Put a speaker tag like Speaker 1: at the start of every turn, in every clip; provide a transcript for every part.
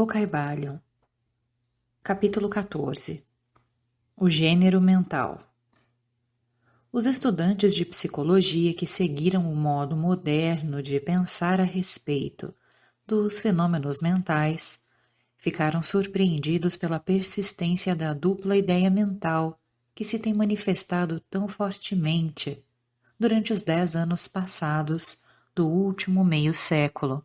Speaker 1: O Caibalion. Capítulo 14. O gênero mental. Os estudantes de psicologia que seguiram o modo moderno de pensar a respeito dos fenômenos mentais ficaram surpreendidos pela persistência da dupla ideia mental que se tem manifestado tão fortemente durante os 10 anos passados do último meio século,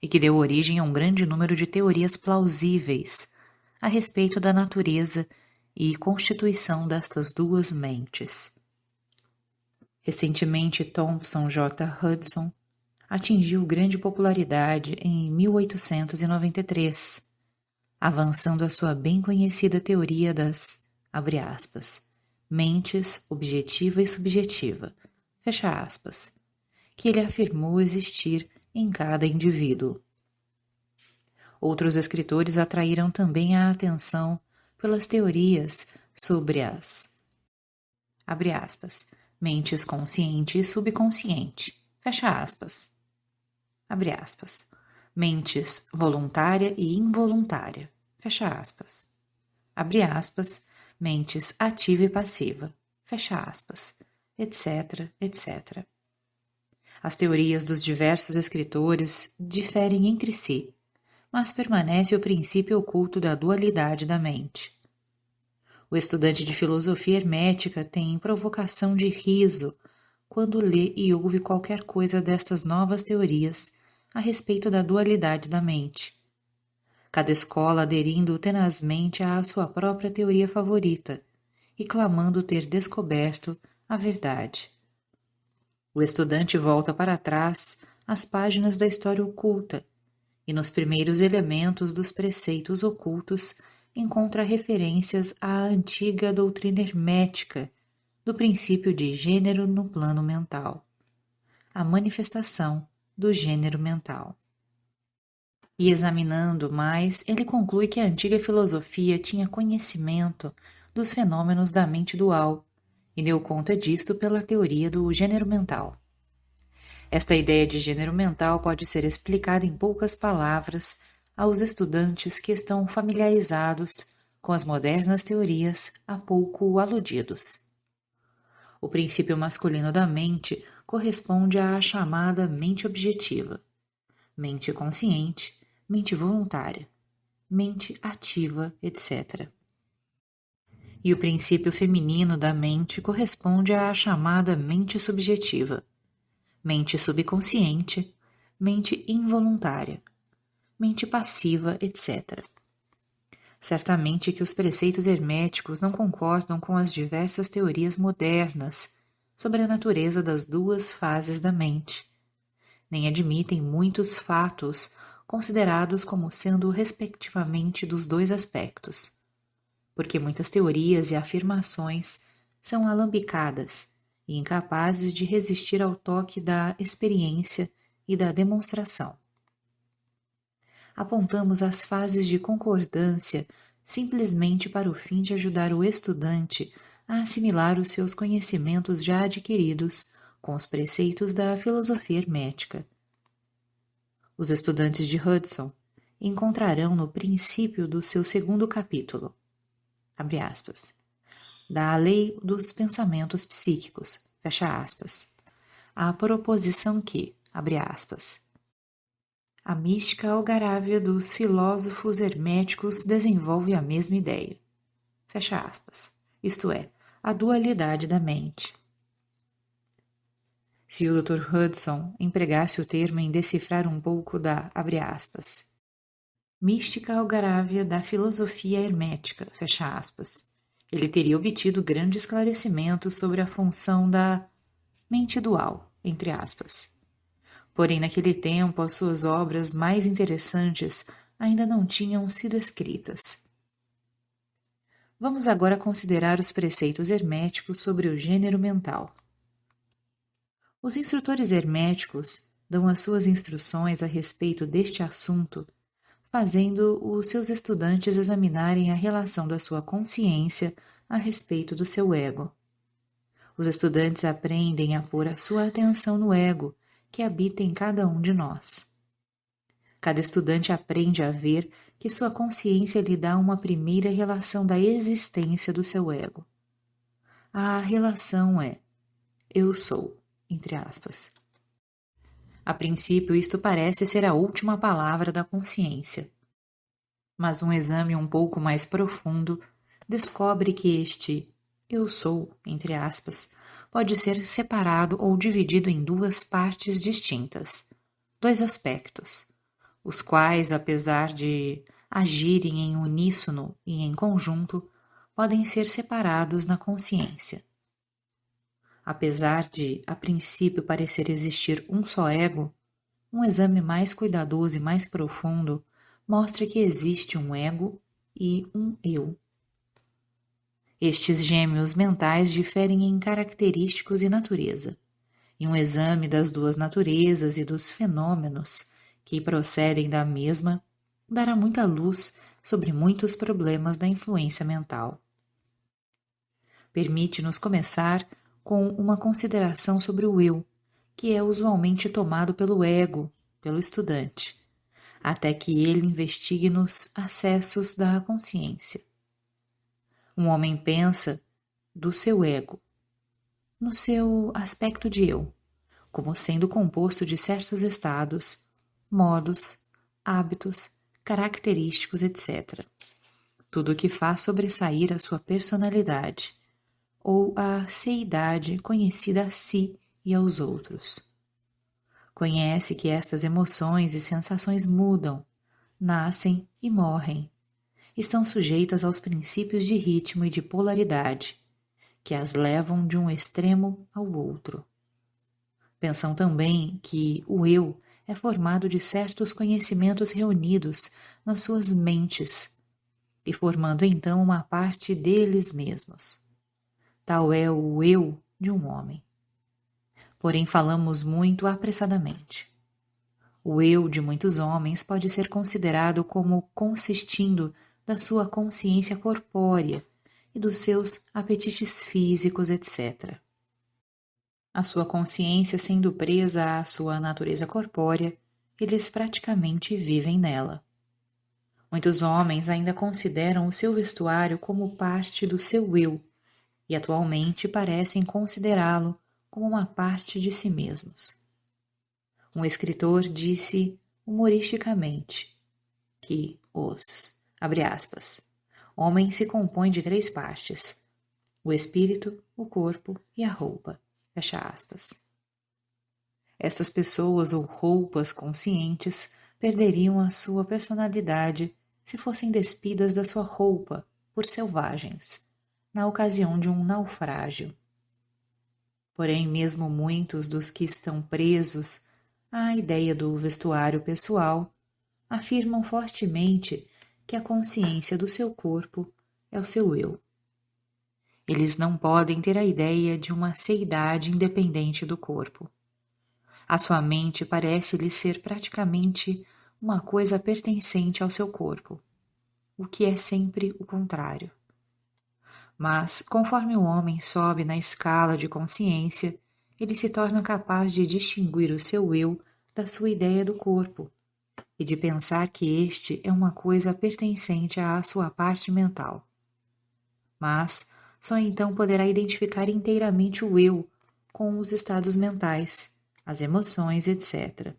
Speaker 1: e que deu origem a um grande número de teorias plausíveis a respeito da natureza e constituição destas duas mentes. Recentemente, Thomson J. Hudson atingiu grande popularidade em 1893, avançando a sua bem conhecida teoria das, abre aspas, mentes objetiva e subjetiva, fecha aspas, que ele afirmou existir em cada indivíduo. Outros escritores atraíram também a atenção pelas teorias sobre as, abre aspas, mentes consciente e subconsciente, fecha aspas, abre aspas, mentes voluntária e involuntária, fecha aspas, abre aspas, mentes ativa e passiva, fecha aspas, etc, etc. As teorias dos diversos escritores diferem entre si, mas permanece o princípio oculto da dualidade da mente. O estudante de filosofia hermética tem provocação de riso quando lê e ouve qualquer coisa destas novas teorias a respeito da dualidade da mente. Cada escola aderindo tenazmente à sua própria teoria favorita e clamando ter descoberto a verdade. O estudante volta para trás às páginas da história oculta e nos primeiros elementos dos preceitos ocultos encontra referências à antiga doutrina hermética do princípio de gênero no plano mental, a manifestação do gênero mental. E examinando mais, ele conclui que a antiga filosofia tinha conhecimento dos fenômenos da mente dual e deu conta disto pela teoria do gênero mental. Esta ideia de gênero mental pode ser explicada em poucas palavras aos estudantes que estão familiarizados com as modernas teorias há pouco aludidos. O princípio masculino da mente corresponde à chamada mente objetiva, mente consciente, mente voluntária, mente ativa, etc. E o princípio feminino da mente corresponde à chamada mente subjetiva, mente subconsciente, mente involuntária, mente passiva, etc. Certamente que os preceitos herméticos não concordam com as diversas teorias modernas sobre a natureza das duas fases da mente, nem admitem muitos fatos considerados como sendo respectivamente dos dois aspectos, porque muitas teorias e afirmações são alambicadas e incapazes de resistir ao toque da experiência e da demonstração. Apontamos as fases de concordância simplesmente para o fim de ajudar o estudante a assimilar os seus conhecimentos já adquiridos com os preceitos da filosofia hermética. Os estudantes de Hudson encontrarão no princípio do seu segundo capítulo, abre aspas, da lei dos pensamentos psíquicos, fecha aspas, a proposição que, abre aspas, a mística algarávia dos filósofos herméticos desenvolve a mesma ideia, fecha aspas, isto é, a dualidade da mente. Se o Dr. Hudson empregasse o termo em decifrar um pouco da, abre aspas, mística algarávia da filosofia hermética, fecha aspas, ele teria obtido grande esclarecimento sobre a função da mente dual, entre aspas. Porém, naquele tempo, as suas obras mais interessantes ainda não tinham sido escritas. Vamos agora considerar os preceitos herméticos sobre o gênero mental. Os instrutores herméticos dão as suas instruções a respeito deste assunto, fazendo os seus estudantes examinarem a relação da sua consciência a respeito do seu ego. Os estudantes aprendem a pôr a sua atenção no ego que habita em cada um de nós. Cada estudante aprende a ver que sua consciência lhe dá uma primeira relação da existência do seu ego. A relação é eu sou, entre aspas. A princípio, isto parece ser a última palavra da consciência. Mas um exame um pouco mais profundo descobre que este eu sou, entre aspas, pode ser separado ou dividido em duas partes distintas, dois aspectos, os quais, apesar de agirem em uníssono e em conjunto, podem ser separados na consciência. Apesar de, a princípio, parecer existir um só ego, um exame mais cuidadoso e mais profundo mostra que existe um ego e um eu. Estes gêmeos mentais diferem em característicos e natureza, e um exame das duas naturezas e dos fenômenos que procedem da mesma dará muita luz sobre muitos problemas da influência mental. Permite-nos começar com uma consideração sobre o eu, que é usualmente tomado pelo ego, pelo estudante, até que ele investigue nos acessos da consciência. Um homem pensa do seu ego, no seu aspecto de eu, como sendo composto de certos estados, modos, hábitos, característicos, etc. Tudo o que faz sobressair a sua personalidade, ou a seidade conhecida a si e aos outros. Conhece que estas emoções e sensações mudam, nascem e morrem. Estão sujeitas aos princípios de ritmo e de polaridade, que as levam de um extremo ao outro. Pensam também que o eu é formado de certos conhecimentos reunidos nas suas mentes e formando então uma parte deles mesmos. Tal é o eu de um homem. Porém, falamos muito apressadamente. O eu de muitos homens pode ser considerado como consistindo da sua consciência corpórea e dos seus apetites físicos, etc. A sua consciência sendo presa à sua natureza corpórea, eles praticamente vivem nela. Muitos homens ainda consideram o seu vestuário como parte do seu eu e atualmente parecem considerá-lo como uma parte de si mesmos. Um escritor disse humoristicamente que abre aspas, homem se compõe de 3 partes, o espírito, o corpo e a roupa, fecha aspas. Estas pessoas ou roupas conscientes perderiam a sua personalidade se fossem despidas da sua roupa por selvagens, na ocasião de um naufrágio. Porém, mesmo muitos dos que estão presos à ideia do vestuário pessoal afirmam fortemente que a consciência do seu corpo é o seu eu. Eles não podem ter a ideia de uma seidade independente do corpo. A sua mente parece-lhe ser praticamente uma coisa pertencente ao seu corpo, o que é sempre o contrário. Mas, conforme o homem sobe na escala de consciência, ele se torna capaz de distinguir o seu eu da sua ideia do corpo e de pensar que este é uma coisa pertencente à sua parte mental. Mas só então poderá identificar inteiramente o eu com os estados mentais, as emoções, etc.,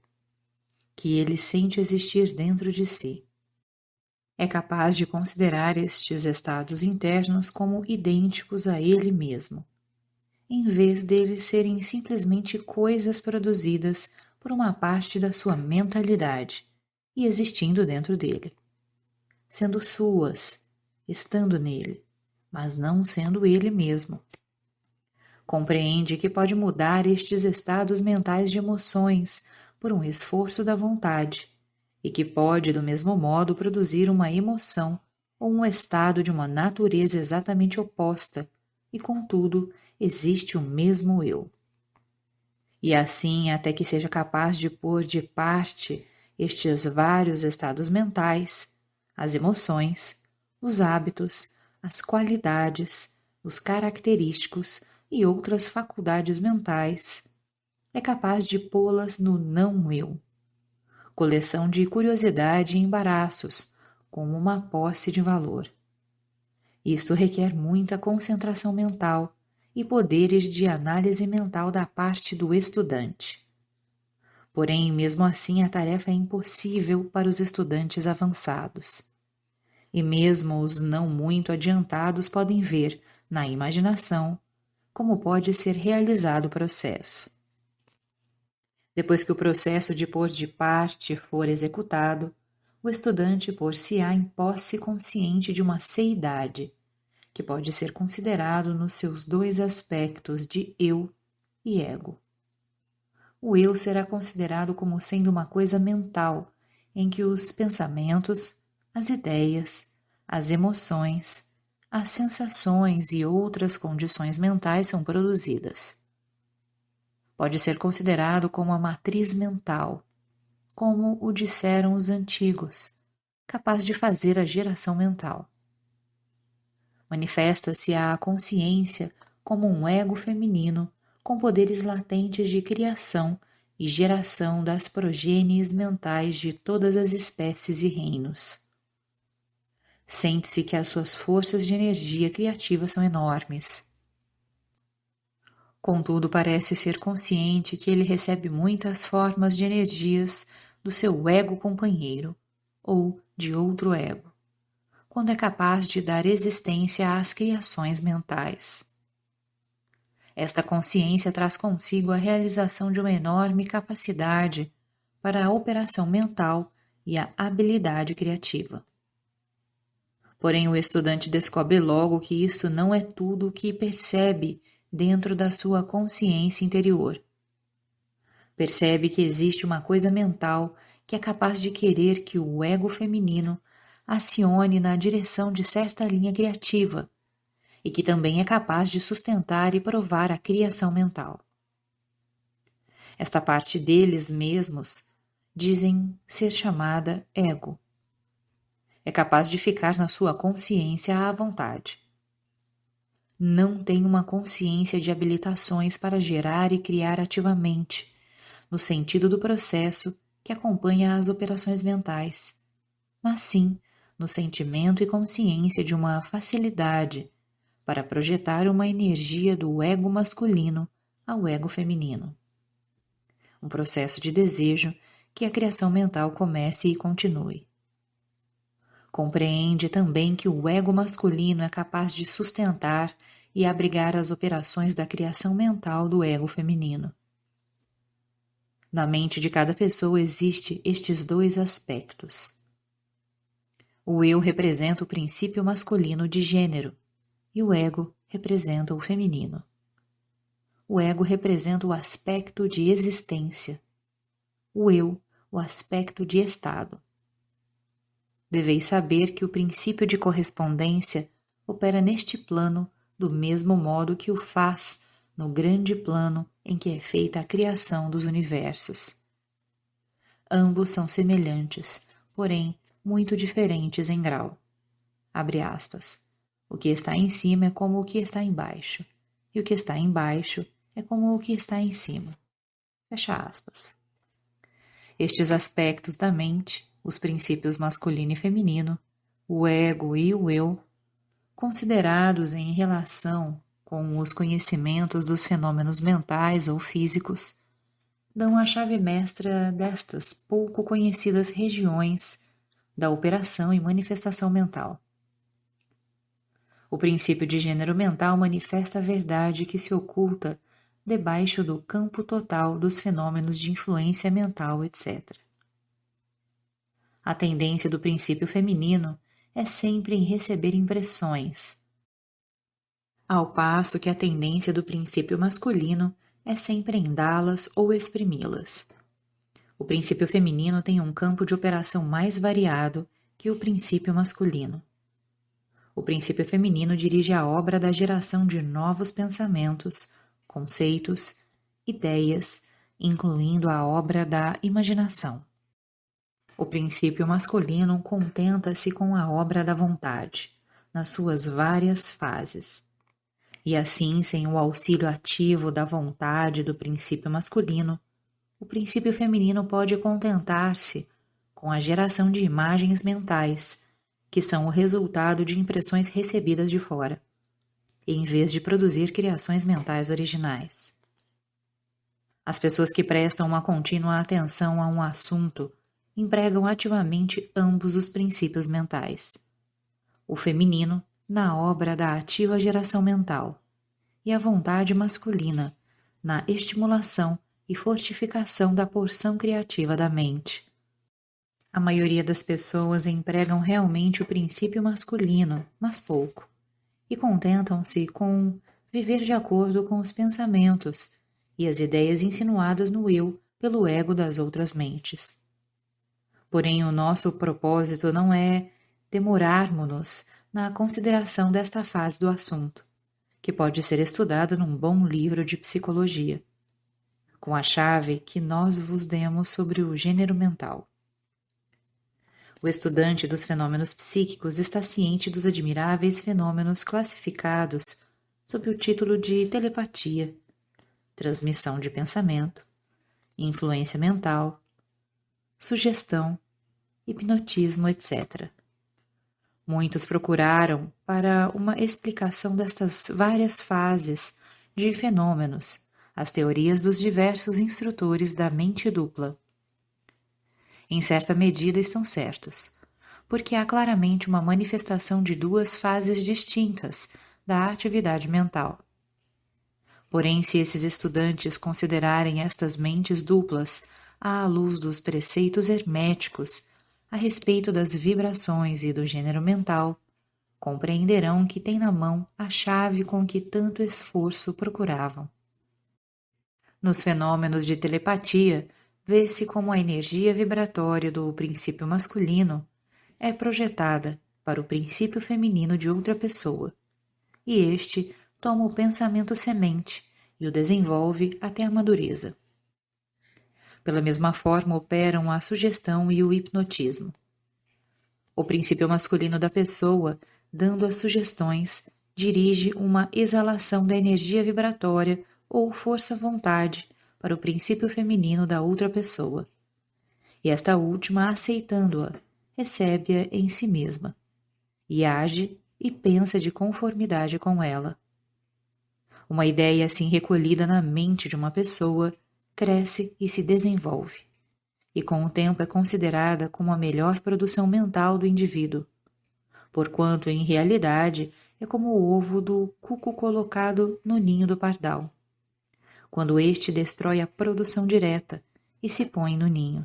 Speaker 1: que ele sente existir dentro de si. É capaz de considerar estes estados internos como idênticos a ele mesmo, em vez deles serem simplesmente coisas produzidas por uma parte da sua mentalidade e existindo dentro dele, sendo suas, estando nele, mas não sendo ele mesmo. Compreende que pode mudar estes estados mentais de emoções por um esforço da vontade, e que pode, do mesmo modo, produzir uma emoção ou um estado de uma natureza exatamente oposta, e, contudo, existe o mesmo eu. E assim, até que seja capaz de pôr de parte estes vários estados mentais, as emoções, os hábitos, as qualidades, os característicos e outras faculdades mentais, é capaz de pô-las no não-eu. coleção de curiosidade e embaraços, como uma posse de valor. Isto requer muita concentração mental e poderes de análise mental da parte do estudante. Porém, mesmo assim, a tarefa é impossível para os estudantes avançados. E mesmo os não muito adiantados podem ver, na imaginação, como pode ser realizado o processo. Depois que o processo de pôr de parte for executado, o estudante pôr-se-á em posse consciente de uma seidade, que pode ser considerado nos seus dois aspectos de eu e ego. O eu será considerado como sendo uma coisa mental, em que os pensamentos, as ideias, as emoções, as sensações e outras condições mentais são produzidas. Pode ser considerado como a matriz mental, como o disseram os antigos, capaz de fazer a geração mental. Manifesta-se a consciência como um ego feminino com poderes latentes de criação e geração das progênies mentais de todas as espécies e reinos. Sente-se que as suas forças de energia criativa são enormes. Contudo, parece ser consciente que ele recebe muitas formas de energias do seu ego companheiro ou de outro ego, quando é capaz de dar existência às criações mentais. Esta consciência traz consigo a realização de uma enorme capacidade para a operação mental e a habilidade criativa. Porém, o estudante descobre logo que isto não é tudo o que percebe dentro da sua consciência interior. Percebe que existe uma coisa mental que é capaz de querer que o ego feminino acione na direção de certa linha criativa e que também é capaz de sustentar e provar a criação mental. Esta parte deles mesmos dizem ser chamada ego. É capaz de ficar na sua consciência à vontade. Não tem uma consciência de habilitações para gerar e criar ativamente, no sentido do processo que acompanha as operações mentais, mas sim no sentimento e consciência de uma facilidade para projetar uma energia do ego masculino ao ego feminino. Um processo de desejo que a criação mental comece e continue. Compreende também que o ego masculino é capaz de sustentar e abrigar as operações da criação mental do ego feminino. Na mente de cada pessoa existe estes dois aspectos. O eu representa o princípio masculino de gênero e o ego representa o feminino. O ego representa o aspecto de existência, o eu, o aspecto de estado. Deveis saber que o princípio de correspondência opera neste plano do mesmo modo que o faz no grande plano em que é feita a criação dos universos. Ambos são semelhantes, porém muito diferentes em grau. Abre aspas. O que está em cima é como o que está embaixo, e o que está embaixo é como o que está em cima. Fecha aspas. Estes aspectos da mente, os princípios masculino e feminino, o ego e o eu, considerados em relação com os conhecimentos dos fenômenos mentais ou físicos, dão a chave mestra destas pouco conhecidas regiões da operação e manifestação mental. O princípio de gênero mental manifesta a verdade que se oculta debaixo do campo total dos fenômenos de influência mental, etc. A tendência do princípio feminino é sempre em receber impressões, ao passo que a tendência do princípio masculino é sempre em dá-las ou exprimi-las. O princípio feminino tem um campo de operação mais variado que o princípio masculino. O princípio feminino dirige a obra da geração de novos pensamentos, conceitos, ideias, incluindo a obra da imaginação. O princípio masculino contenta-se com a obra da vontade, nas suas várias fases. E assim, sem o auxílio ativo da vontade do princípio masculino, o princípio feminino pode contentar-se com a geração de imagens mentais, que são o resultado de impressões recebidas de fora, em vez de produzir criações mentais originais. As pessoas que prestam uma contínua atenção a um assunto empregam ativamente ambos os princípios mentais. O feminino na obra da ativa geração mental e a vontade masculina na estimulação e fortificação da porção criativa da mente. A maioria das pessoas empregam realmente o princípio masculino, mas pouco, e contentam-se com viver de acordo com os pensamentos e as ideias insinuadas no eu pelo ego das outras mentes. Porém, o nosso propósito não é demorarmos-nos na consideração desta fase do assunto, que pode ser estudada num bom livro de psicologia, com a chave que nós vos demos sobre o gênero mental. O estudante dos fenômenos psíquicos está ciente dos admiráveis fenômenos classificados sob o título de telepatia, transmissão de pensamento, influência mental, sugestão, hipnotismo, etc. Muitos procuraram para uma explicação destas várias fases de fenômenos as teorias dos diversos instrutores da mente dupla. Em certa medida estão certos, porque há claramente uma manifestação de duas fases distintas da atividade mental. Porém, se esses estudantes considerarem estas mentes duplas à luz dos preceitos herméticos a respeito das vibrações e do gênero mental, compreenderão que têm na mão a chave com que tanto esforço procuravam. Nos fenômenos de telepatia, vê-se como a energia vibratória do princípio masculino é projetada para o princípio feminino de outra pessoa, e este toma o pensamento semente e o desenvolve até a madureza. Pela mesma forma operam a sugestão e o hipnotismo. O princípio masculino da pessoa, dando as sugestões, dirige uma exalação da energia vibratória ou força-vontade para o princípio feminino da outra pessoa. E esta última, aceitando-a, recebe-a em si mesma, e age e pensa de conformidade com ela. Uma ideia assim recolhida na mente de uma pessoa cresce e se desenvolve, e com o tempo é considerada como a melhor produção mental do indivíduo, porquanto em realidade é como o ovo do cuco colocado no ninho do pardal, quando este destrói a produção direta e se põe no ninho.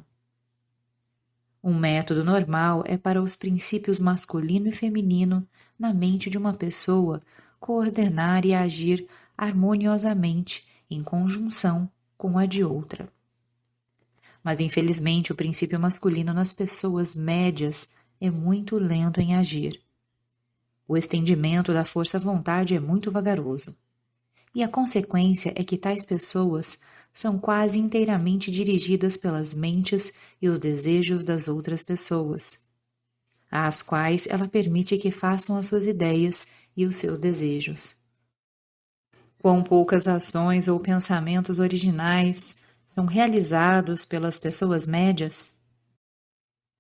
Speaker 1: Um método normal é para os princípios masculino e feminino na mente de uma pessoa coordenar e agir harmoniosamente em conjunção com a de outra. Mas infelizmente o princípio masculino nas pessoas médias é muito lento em agir. O estendimento da força-vontade é muito vagaroso. E a consequência é que tais pessoas são quase inteiramente dirigidas pelas mentes e os desejos das outras pessoas, às quais ela permite que façam as suas ideias e os seus desejos. Quão poucas ações ou pensamentos originais são realizados pelas pessoas médias?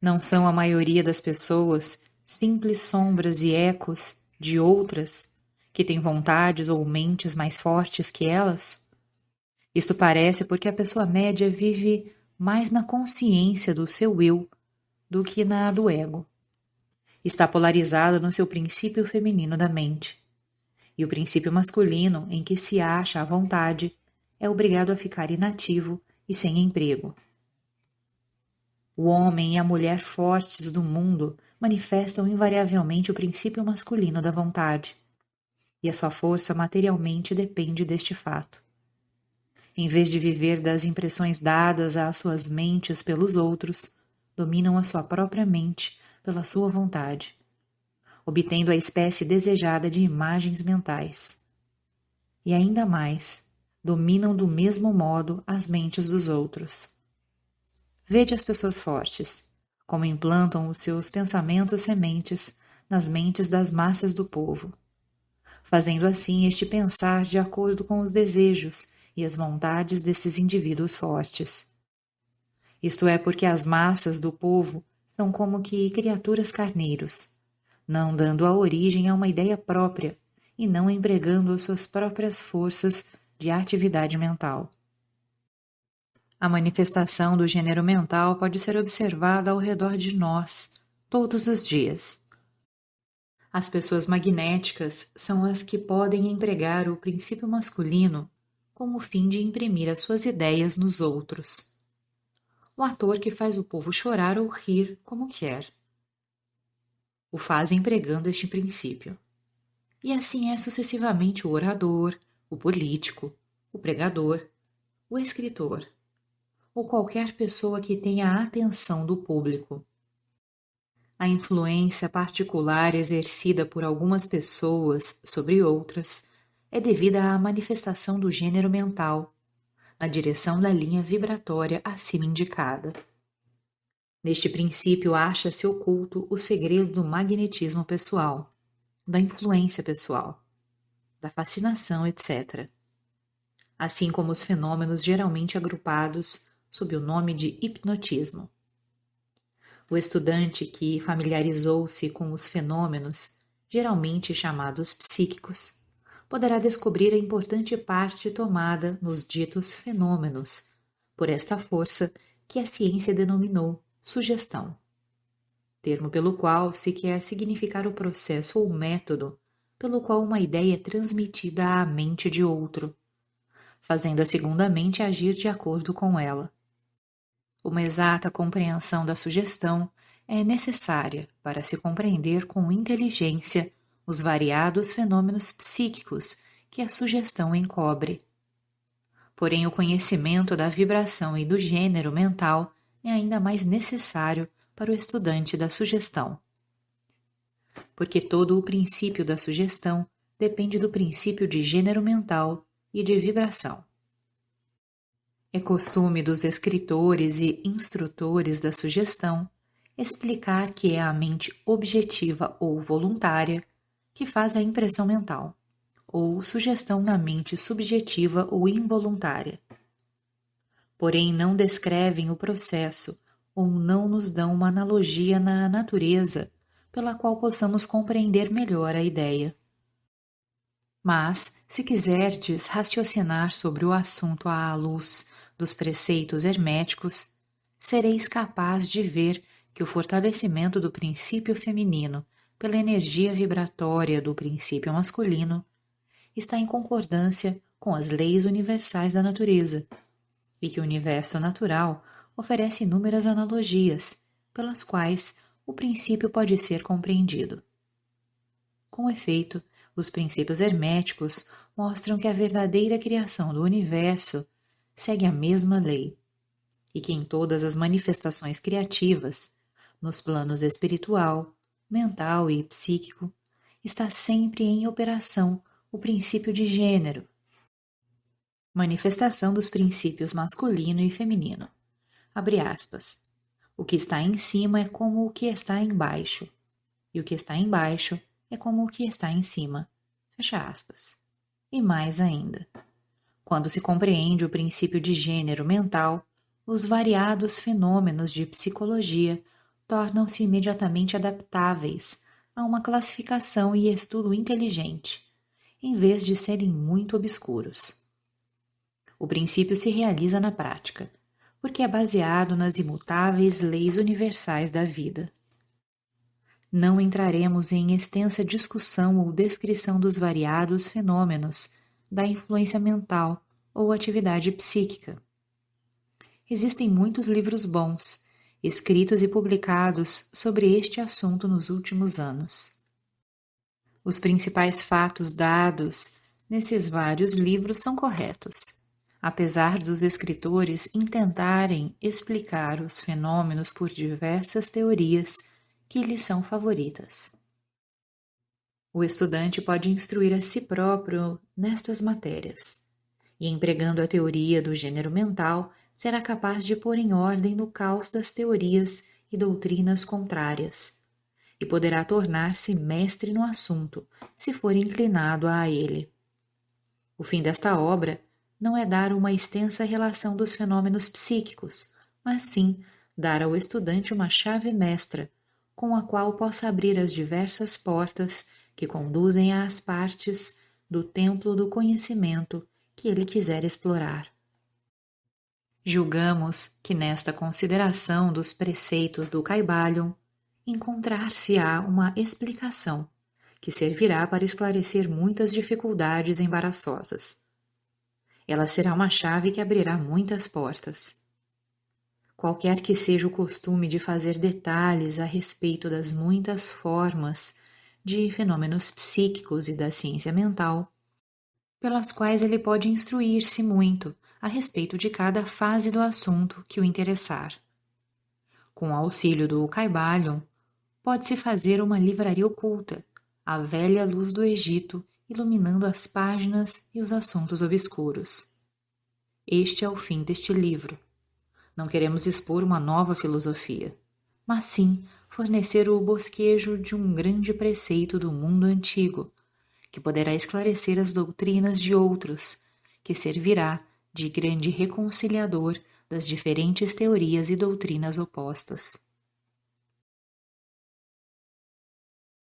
Speaker 1: Não são a maioria das pessoas simples sombras e ecos de outras que têm vontades ou mentes mais fortes que elas? Isto parece porque a pessoa média vive mais na consciência do seu eu do que na do ego. Está polarizada no seu princípio feminino da mente. E o princípio masculino, em que se acha à vontade, é obrigado a ficar inativo e sem emprego. O homem e a mulher fortes do mundo manifestam invariavelmente o princípio masculino da vontade, e a sua força materialmente depende deste fato. Em vez de viver das impressões dadas às suas mentes pelos outros, dominam a sua própria mente pela sua vontade, obtendo a espécie desejada de imagens mentais. E ainda mais, dominam do mesmo modo as mentes dos outros. Vede as pessoas fortes, como implantam os seus pensamentos sementes nas mentes das massas do povo, fazendo assim este pensar de acordo com os desejos e as vontades desses indivíduos fortes, Isto é porque as massas do povo são como que criaturas carneiros, não dando a origem a uma ideia própria e não empregando as suas próprias forças de atividade mental. A manifestação do gênero mental pode ser observada ao redor de nós, todos os dias. As pessoas magnéticas são as que podem empregar o princípio masculino com o fim de imprimir as suas ideias nos outros. O ator que faz o povo chorar ou rir como quer. O faz empregando este princípio. E assim é sucessivamente o orador, o político, o pregador, o escritor, ou qualquer pessoa que tenha a atenção do público. A influência particular exercida por algumas pessoas sobre outras é devida à manifestação do gênero mental, na direção da linha vibratória acima indicada. Neste princípio acha-se oculto o segredo do magnetismo pessoal, da influência pessoal, da fascinação, etc. Assim como os fenômenos geralmente agrupados sob o nome de hipnotismo. O estudante que familiarizou-se com os fenômenos, geralmente chamados psíquicos, poderá descobrir a importante parte tomada nos ditos fenômenos, por esta força que a ciência denominou sugestão, termo pelo qual se quer significar o processo ou método pelo qual uma ideia é transmitida à mente de outro, fazendo a segunda mente agir de acordo com ela. Uma exata compreensão da sugestão é necessária para se compreender com inteligência os variados fenômenos psíquicos que a sugestão encobre. Porém, o conhecimento da vibração e do gênero mental é ainda mais necessário para o estudante da sugestão. Porque todo o princípio da sugestão depende do princípio de gênero mental e de vibração. É costume dos escritores e instrutores da sugestão explicar que é a mente objetiva ou voluntária que faz a impressão mental, ou sugestão na mente subjetiva ou involuntária. Porém, não descrevem o processo ou não nos dão uma analogia na natureza pela qual possamos compreender melhor a ideia. Mas, se quiserdes raciocinar sobre o assunto à luz dos preceitos herméticos, sereis capaz de ver que o fortalecimento do princípio feminino pela energia vibratória do princípio masculino está em concordância com as leis universais da natureza, e que o universo natural oferece inúmeras analogias, pelas quais o princípio pode ser compreendido. Com efeito, os princípios herméticos mostram que a verdadeira criação do universo segue a mesma lei, e que em todas as manifestações criativas, nos planos espiritual, mental e psíquico, está sempre em operação o princípio de gênero, manifestação dos princípios masculino e feminino. Abre aspas. O que está em cima é como o que está embaixo, e o que está embaixo é como o que está em cima. Fecha aspas. E mais ainda. Quando se compreende o princípio de gênero mental, os variados fenômenos de psicologia tornam-se imediatamente adaptáveis a uma classificação e estudo inteligente, em vez de serem muito obscuros. O princípio se realiza na prática, porque é baseado nas imutáveis leis universais da vida. Não entraremos em extensa discussão ou descrição dos variados fenômenos da influência mental ou atividade psíquica. Existem muitos livros bons, escritos e publicados sobre este assunto nos últimos anos. Os principais fatos dados nesses vários livros são corretos, apesar dos escritores intentarem explicar os fenômenos por diversas teorias que lhes são favoritas. O estudante pode instruir a si próprio nestas matérias, e empregando a teoria do gênero mental, será capaz de pôr em ordem no caos das teorias e doutrinas contrárias, e poderá tornar-se mestre no assunto, se for inclinado a ele. O fim desta obra não é dar uma extensa relação dos fenômenos psíquicos, mas sim dar ao estudante uma chave mestra, com a qual possa abrir as diversas portas que conduzem às partes do templo do conhecimento que ele quiser explorar. Julgamos que nesta consideração dos preceitos do Kybalion encontrar-se-á uma explicação que servirá para esclarecer muitas dificuldades embaraçosas. Ela será uma chave que abrirá muitas portas. Qualquer que seja o costume de fazer detalhes a respeito das muitas formas de fenômenos psíquicos e da ciência mental, pelas quais ele pode instruir-se muito a respeito de cada fase do assunto que o interessar. Com o auxílio do Kybalion, pode-se fazer uma livraria oculta, a velha luz do Egito iluminando as páginas e os assuntos obscuros. Este é o fim deste livro. Não queremos expor uma nova filosofia, mas sim fornecer o bosquejo de um grande preceito do mundo antigo, que poderá esclarecer as doutrinas de outros, que servirá de grande reconciliador das diferentes teorias e doutrinas opostas.